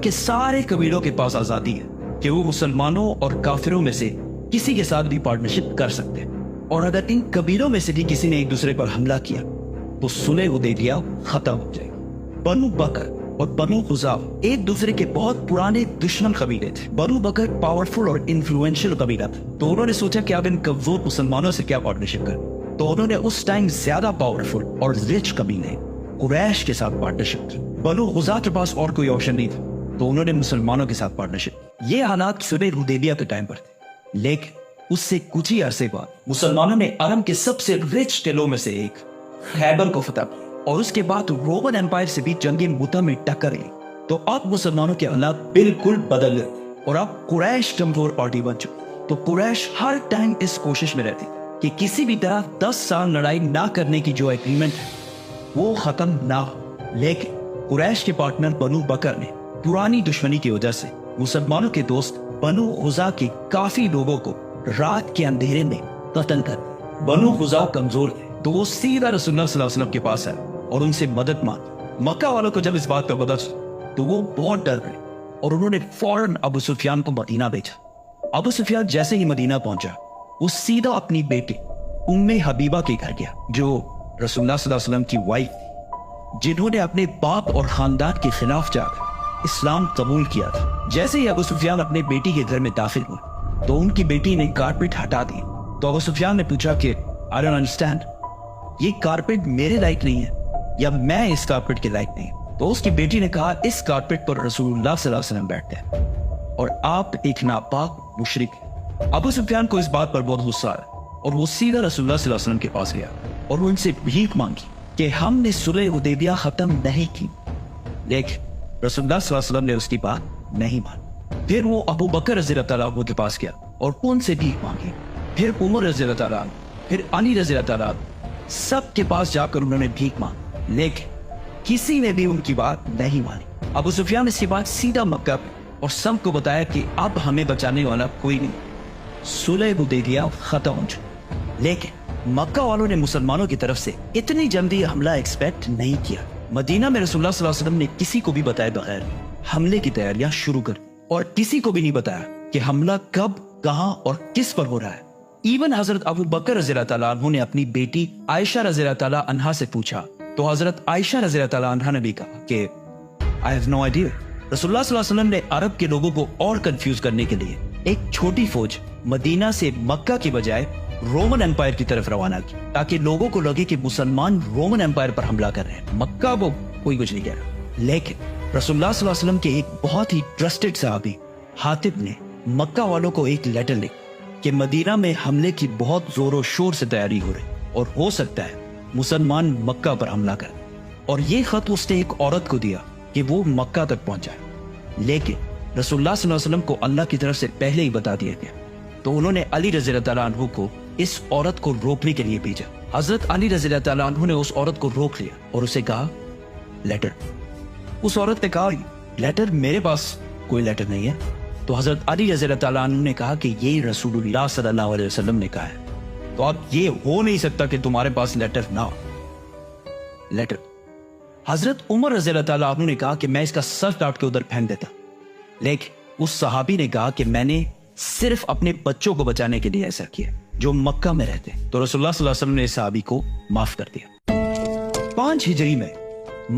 کہ سارے قبیلوں کے پاس آزادی ہے کہ وہ مسلمانوں اور کافروں میں سے کسی کے ساتھ بھی پارٹنرشپ کر سکتے ہیں، اور اگر ان قبیلوں میں سے بھی کسی نے ایک دوسرے پر حملہ کیا تو صلح حدیبیہ ختم ہو جائے گی۔ بنو بکر اور بنو خزاع ایک دوسرے کے بہت پرانے دشمن قبیلے تھے۔ بنو بکر پاورفل اور انفلوئنشل قبیلہ تھا، تو انہوں نے سوچا کہ اب ان کمزور مسلمانوں سے کیا پارٹنرشپ کریں، تو انہوں نے اس ٹائم زیادہ پاورفل اور رچ قبیلے قریش کے ساتھ پارٹنرشپ کی۔ بنو خزاع کے پاس اور کوئی آپشن نہیں تھا، تو انہوں نے مسلمانوں کے ساتھ پارٹنرشپ۔ یہ حالات صلح حدیبیہ کے ٹائم پر تھے، لیکن اس سے کچھ ہی عرصے بعد مسلمانوں نے عرب کے سب سے رچ قلعوں میں سے ایک خیبر کو فتح کیا، اور اس کے بعد رومن امپائر سے بھی جنگ مؤتہ میں ٹکر لی۔ تو اب مسلمانوں کے حالات بالکل بدل گئے اور اب قریش کمزور پارٹی بن چکی۔ تو قریش ہر ٹائم اس کوشش میں رہتی کہ کسی بھی طرح 10 سال لڑائی نہ کرنے کی جو ایگریمنٹ ہے وہ ختم نہ ہو، لیکن قریش کے پارٹنر بنو بکر نے پرانی دشمنی کی وجہ سے مسلمانوں کے دوست بنو خزاع کے کافی لوگوں کو رات کے اندھیرے میں قتل کر دیا۔ بنو خزاع کمزور تھے، تو وہ سیدھا رسول اللہ صلی اللہ علیہ وسلم کے پاس آئے اور ان سے مدد مانگی۔ مکہ والوں کو جب اس بات کا پتہ چلا تو وہ بہت ڈر گئے اور انہوں نے فوراً ابو سفیان کو مدینہ بھیجا۔ ابو سفیان جیسے ہی مدینہ پہنچا، وہ سیدھا اپنی بیٹی ام حبیبہ کے گھر گیا، جو رسول اللہ صلی اللہ علیہ وسلم کی وائف تھی، جنہوں نے اپنے باپ اور خاندان کے خلاف جا کر اسلام قبول کیا تھا۔ جیسے ہی ابو سفیان اپنے بیٹی کے گھر میں داخل ہوئے تو ان کی بیٹی نے کارپیٹ ہٹا دی۔ تو ابو سفیان نے پوچھا کہ I don't understand، یہ کارپیٹ میرے لائق نہیں ہے یا میں اس کارپیٹ کے لائق نہیں؟ تو اس کی بیٹی نے کہا اس کارپیٹ پر رسول اللہ صلی اللہ علیہ وسلم بیٹھتے ہیں اور آپ ایک ناپاک مشرک ہیں۔ ابو سفیان کو اس بات پر بہت غصہ آیا اور وہ سیدھا رسول اللہ صلی اللہ علیہ وسلم کے پاس گیا اور وہ ان سے بھیک مانگی کہ ہم نے صلح حدیبیہ ختم نہیں کی، لیکن رسول اللہ صلی اللہ علیہ وسلم نے اس کی بات نہیں مانی۔ پھر وہ ابو بکر رضی اللہ تعالیٰ عنہ کے پاس گیا اور ان سے بھیک مانگی، پھر عمر رضی اللہ تعالیٰ عنہ، پھر علی رضی اللہ تعالیٰ عنہ، سب کے پاس جا کر انہوں نے بھیک مانگی، لیکن کسی نے بھی ان کی بات نہیں مانی۔ ابو سفیان نے اس کے بعد سیدھا مکہ پہ اور سب کو بتایا کہ اب ہمیں بچانے والا کوئی نہیں، صلح حدیبیہ ختم ہو چکی۔ لیکن مکہ والوں نے مسلمانوں کی طرف سے اتنی جلدی حملہ ایکسپیکٹ نہیں کیا۔ مدینہ میں رسول اللہ صلی اللہ علیہ وسلم نے کسی کو بھی بتائے بغیر حملے کی تیاریاں شروع کر، اور کسی کو بھی نہیں بتایا کہ حملہ کب، کہاں اور کس پر ہو رہا ہے۔ ایون حضرت ابو بکر رضی اللہ تعالیٰ عنہ نے اپنی بیٹی عائشہ رضی اللہ تعالیٰ عنہا سے پوچھا، تو حضرت عائشہ رضی اللہ تعالیٰ عنہا نے بھی کہا کہ I have no idea۔ رسول اللہ صلی اللہ علیہ وسلم نے عرب کے لوگوں کو اور کنفیوز کرنے کے لیے ایک چھوٹی فوج مدینہ سے مکہ کی بجائے رومن امپائر کی طرف روانہ کی، تاکہ لوگوں کو لگے کہ مسلمان رومن امپائر پر حملہ کر رہے ہیں، مکہ وہ کوئی کچھ نہیں کہہ رہا۔ لیکن رسول اللہ صلی اللہ علیہ وسلم کے ایک بہت ہی ٹرسٹڈ صحابی حاتب نے مکہ والوں کو ایک لیٹر لکھا کہ مدینہ میں حملے کی بہت زور و شور سے تیاری ہو رہی اور ہو سکتا ہے مسلمان مکہ پر حملہ کریں، اور یہ خط اس نے ایک عورت کو دیا کہ وہ مکہ تک پہنچائے، لیکن رسول اللہ صلی اللہ علیہ وسلم کو اللہ کی طرف سے پہلے ہی بتا دیا گیا۔ تو انہوں نے علی رضی اللہ تعالیٰ عنہ کو اس عورت کو روکنے کے لیے بھیجا۔ حضرت علی رضی اللہ تعالیٰ عنہ نے اس عورت کو روک لیا اور اسے کہا لیٹر۔ اس عورت نے کہا لیٹر؟ میرے پاس کوئی لیٹر نہیں ہے۔ تو حضرت علی رضی اللہ تعالیٰ عنہ نے کہا کہ یہ رسول اللہ صلی اللہ علیہ وسلم نے کہا ہے، تو اب یہ ہو نہیں سکتا کہ تمہارے پاس لیٹر نہ ہو۔ لیٹر۔ حضرت عمر رضی اللہ تعالیٰ عنہ نے کہا کہ میں اس کا سر کاٹ کے ادھر پھینک دیتا، لیکن اس صحابی نے کہا کہ میں نے صرف اپنے بچوں کو بچانے کے لیے ایسا کیا جو مکہ میں رہتے ہیں۔ تو رسول اللہ صلی اللہ علیہ وسلم نے اس صحابی کو معاف کر دیا۔ 5 ہجری میں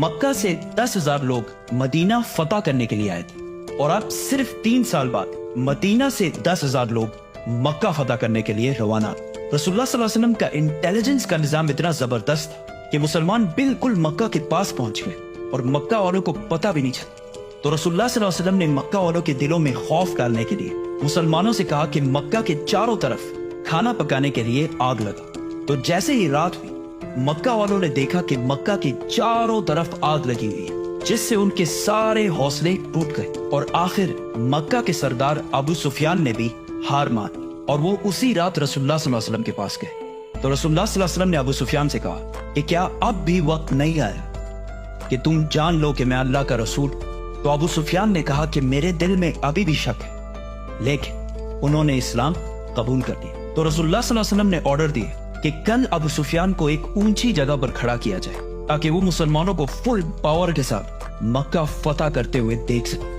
مکہ سے 10,000 لوگ مدینہ فتح کرنے کے لیے آئے تھے، اور اب صرف 3 سال بعد مدینہ سے 10,000 لوگ مکہ فتح کرنے کے لیے روانہ۔ رسول اللہ صلی اللہ علیہ وسلم کا انٹیلیجنس کا نظام اتنا زبردست تھا کہ مسلمان بالکل مکہ کے پاس پہنچ گئے اور مکہ والوں کو پتہ بھی نہیں چلا۔ تو رسول اللہ صلی اللہ علیہ وسلم نے مکہ والوں کے دلوں میں خوف ڈالنے کے لیے مسلمانوں سے کہا کہ مکہ کے چاروں طرف کھانا پکانے کے لیے آگ لگا۔ تو جیسے ہی رات ہوئی، مکہ والوں نے دیکھا کہ مکہ کے چاروں طرف آگ لگی ہوئی ہے، جس سے ان کے سارے حوصلے ٹوٹ گئے، اور آخر مکہ کے سردار ابو سفیان نے بھی ہار مان، اور وہ اسی رات رسول اللہ صلی اللہ علیہ وسلم کے پاس گئے۔ تو رسول اللہ صلی اللہ علیہ وسلم نے ابو سفیان سے کہا کہ کیا اب بھی وقت نہیں آیا کہ تم جان لو کہ میں اللہ کا رسول؟ تو ابو سفیان نے کہا کہ میرے دل میں ابھی بھی شک ہے، لیکن انہوں نے اسلام قبول کر لیا۔ تو رسول اللہ صلی اللہ علیہ وسلم نے آرڈر دیے کہ کل ابو سفیان کو ایک اونچی جگہ پر کھڑا کیا جائے تاکہ وہ مسلمانوں کو فل پاور کے ساتھ مکہ فتح کرتے ہوئے دیکھ سکے۔